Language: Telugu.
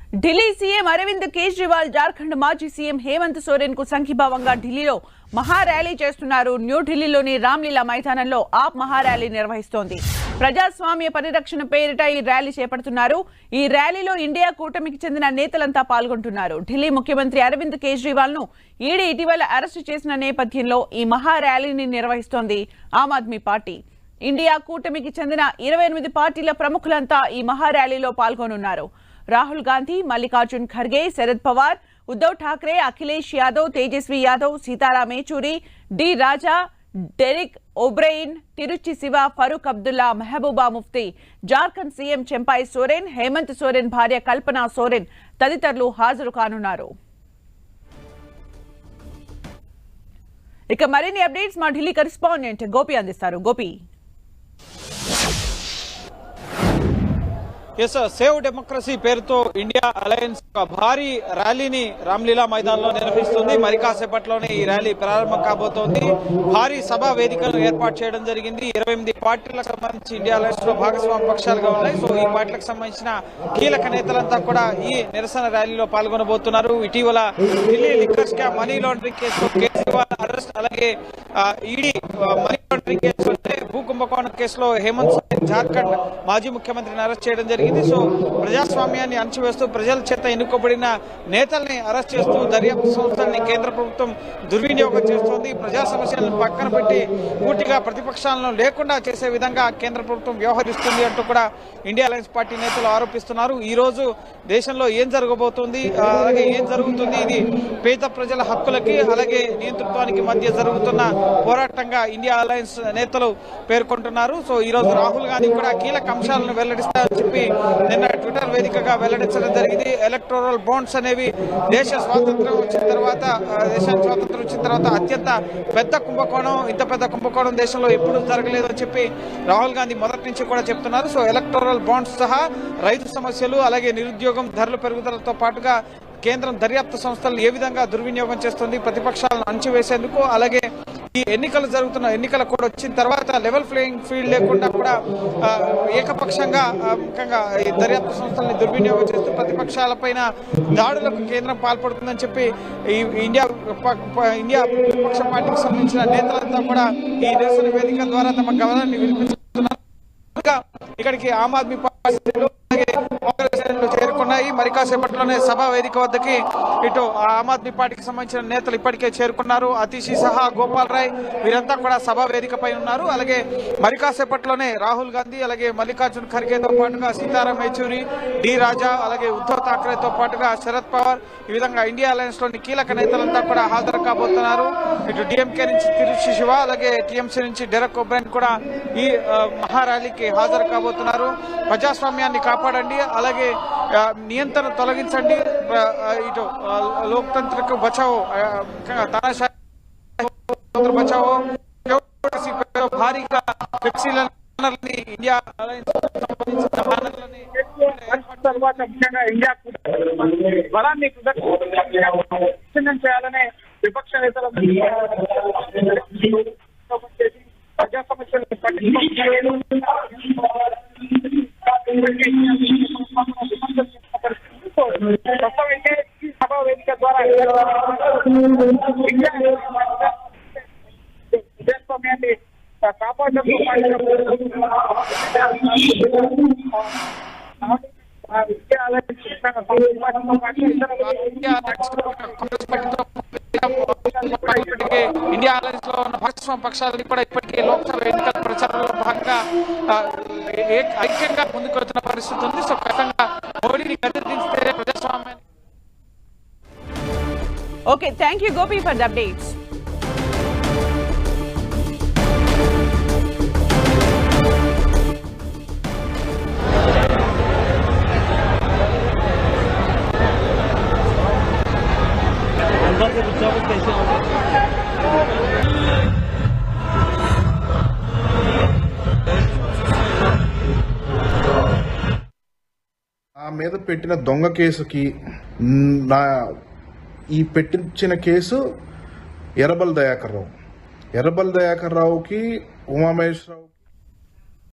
ఢిల్లీ సీఎం అరవింద్ కేజ్రీవాల్ జార్ఖండ్ మాజీ సీఎం హేమంత్ సోరెన్ కు సంఘీభావంగా ఢిల్లీలో మహార్యాలీ చేస్తున్నారు. న్యూఢిల్లీలోని రామ్లీలా మైదానంలో ఆప్ మహార్యాలీ నిర్వహిస్తోంది. ప్రజాస్వామ్య పరిరక్షణ పేరిట ఈ ర్యాలీ చేపడుతున్నారు. ఈ ర్యాలీలో ఇండియా కూటమికి చెందిన నేతలంతా పాల్గొంటున్నారు. ఢిల్లీ ముఖ్యమంత్రి అరవింద్ కేజ్రీవాల్ ను ఈడీ ఇటీవల అరెస్టు చేసిన నేపథ్యంలో ఈ మహార్యాలీని నిర్వహిస్తోంది ఆమ్ ఆద్మీ పార్టీ. ఇండియా కూటమికి చెందిన 28 పార్టీల ప్రముఖులంతా ఈ మహార్యాలీలో పాల్గొనున్నారు. రాహుల్ గాంధీ, మల్లికార్జున్ ఖర్గే, శరద్ పవార్, ఉద్దవ్ ఠాక్రే, అఖిలేష్ యాదవ్, తేజస్వి యాదవ్, సీతారాం యేచూరి, డి రాజా, డెరిక్ ఓబ్రెయిన్, తిరుచి శివ, ఫరూక్ అబ్దుల్లా, మెహబూబా ముఫ్తీ, జార్ఖండ్ సీఎం చెంపాయ్ సోరెన్, హేమంత్ సోరెన్ భార్య కల్పనా సోరెన్ తదితరులు హాజరు కానున్నారు. ఇక మరిన్ని అప్డేట్స్ మా ఢిల్లీ కరెస్పాండెంట్ గోపి అందిస్తారు. గోపి. సేవ్ డెమోక్రసీ పేరుతో ఇండియా అలయన్స్ భారీ ర్యాలీని రామ్లీలా మైదానంలో నిర్వహిస్తుంది. మరి కాసేపట్లోనే ఈ ర్యాలీ ప్రారంభం కాబోతోంది. భారీ సభా వేదికను ఏర్పాటు చేయడం జరిగింది. 28 పార్టీలకు సంబంధించి ఇండియా అలయన్స్ లో భాగస్వామ్య పక్షాలుగా ఉన్నాయి. సో ఈ పార్టీలకు సంబంధించిన కీలక నేతలంతా కూడా ఈ నిరసన ర్యాలీలో పాల్గొనబోతున్నారు. ఇటీవల Delhi liquor scam money laundering కేసులో కేజ్రీవాల్ అరెస్ట్, అలాగే ఈడీ మనీ లాండరింగ్ కేసు, భూ కుంభకోణం కేసులో హేమంత్ సోరెన్ జార్ఖండ్ మాజీ ముఖ్యమంత్రిని అరెస్ట్ చేయడం జరిగింది. సో ప్రజాస్వామ్యాన్ని అణచివేస్తూ ప్రజల చేత ఎన్నుకోబడిన నేతల్ని అరెస్ట్ చేస్తూ దర్యాప్తు సంస్థల్ని కేంద్ర ప్రభుత్వం దుర్వినియోగం చేస్తోంది. ప్రజా సమస్యలను పక్కన పెట్టి పూర్తిగా ప్రతిపక్షాలను లేకుండా చేసే విధంగా కేంద్ర ప్రభుత్వం వ్యవహరిస్తుంది అంటూ కూడా ఇండియా అలయన్స్ పార్టీ నేతలు ఆరోపిస్తున్నారు. ఈ రోజు దేశంలో ఏం జరగబోతోంది, అలాగే ఏం జరుగుతుంది, ఇది పేద ప్రజల హక్కులకి అలాగే నియంతృత్వానికి మధ్య జరుగుతున్న పోరాటంగా ఇండియా అలయన్స్ నేతలు పేర్కొంటున్నారు. సో ఈ రోజు రాహుల్ గాంధీ కూడా కీలక అంశాలను వెల్లడిస్తారని చెప్పి నిన్న ట్విట్టర్ వేదికగా వెల్లడించడం జరిగింది. ఎలక్టోరల్ బాండ్స్ అనేవి దేశానికి స్వాతంత్రం వచ్చిన తర్వాత అత్యంత పెద్ద కుంభకోణం, ఇంత పెద్ద కుంభకోణం దేశంలో ఎప్పుడు జరగలేదు అని చెప్పి రాహుల్ గాంధీ మొదటి నుంచి కూడా చెప్తున్నారు. సో ఎలక్టోరల్ బాండ్స్ సహా రైతు సమస్యలు, అలాగే నిరుద్యోగం, ధరల పెరుగుదలతో పాటుగా కేంద్రం దర్యాప్తు సంస్థలను ఏ విధంగా దుర్వినియోగం చేస్తుంది, ప్రతిపక్షాలను అణచివేసేందుకు, అలాగే ఈ ఎన్నికల కూడా వచ్చిన తర్వాత లెవెల్ ప్లేయింగ్ ఫీల్డ్ లేకుండా కూడా ఏకపక్షంగా ముఖ్యంగా ఈ దర్యాప్తు సంస్థల్ని దుర్వినియోగం చేస్తూ ప్రతిపక్షాలపైన దాడులకు కేంద్రం పాల్పడుతుందని చెప్పి ఈ ఇండియా విపక్ష పార్టీకి సంబంధించిన నేతలంతా కూడా ఈ నిరసన వేదిక ద్వారా తమ గమనాన్ని వినిపిస్తున్నారు. ఇక్కడికి ఆమ్ ఆద్మీ పార్టీ చేరుకున్నాయి. మరి కాసేపట్లోనే సభా వేదిక వద్దకి ఇటు ఆమ్ ఆద్మీ పార్టీకి సంబంధించిన నేతలు ఇప్పటికే చేరుకున్నారు. అతిషి సహా గోపాల్ రాయ్ వీరంతా కూడా సభా వేదికపై ఉన్నారు. అలాగే మరి కాసేపట్లోనే రాహుల్ గాంధీ, అలాగే మల్లికార్జున్ ఖర్గేతో పాటుగా సీతారాం యేచూరి, డి రాజా, అలాగే ఉద్దవ్ ఠాక్రేతో పాటుగా శరద్ పవార్, ఈ విధంగా ఇండియా అలయన్స్ లోని కీలక నేతలంతా కూడా హాజరు కాబోతున్నారు. ఇటు డిఎంకే నుంచి తిరుచి శివ, అలాగే టీఎంసీ నుంచి డెరెక్ ఓబ్రెయిన్ కూడా ఈ మహార్యాలీకి హాజరు కాబోతున్నారు. ప్రజాస్వామ్యాన్ని కాపాడండి, అలాగే నియంత్రణ తొలగించండి, ఇటు లోక్తంత్రకు బచావో, తానాషాహి బచావో, భారీగా ఫ్లెక్సీలని ఇండియా బలాన్ని చేయాలనే విపక్ష నేతల ప్రజా సమస్యలు సభా వేదిక ద్వారా ప్రజాస్వామ్యాన్ని కాపాడడం ఇండియా అలయన్స్ లో ఉన్న భాగస్వామ్య పక్షాలను కూడా ఇప్పటికే లోక్సభ ఎన్నికల ప్రచారంలో భాగంగా ఐక్యంగా ముందుకు వెళ్తున్న పరిస్థితి ఉంది. సో ఖచ్చితంగా మోడీని గద్దెదించితే ప్రజాస్వామ్యాన్ని. Okay, thank you Gopi for the updates. నా మీద పెట్టిన దొంగ కేసుకి ఈ పెట్టించిన కేసు ఎర్రబల్ దయాకర్ రావుకి ఉమామహేశ్వరరావు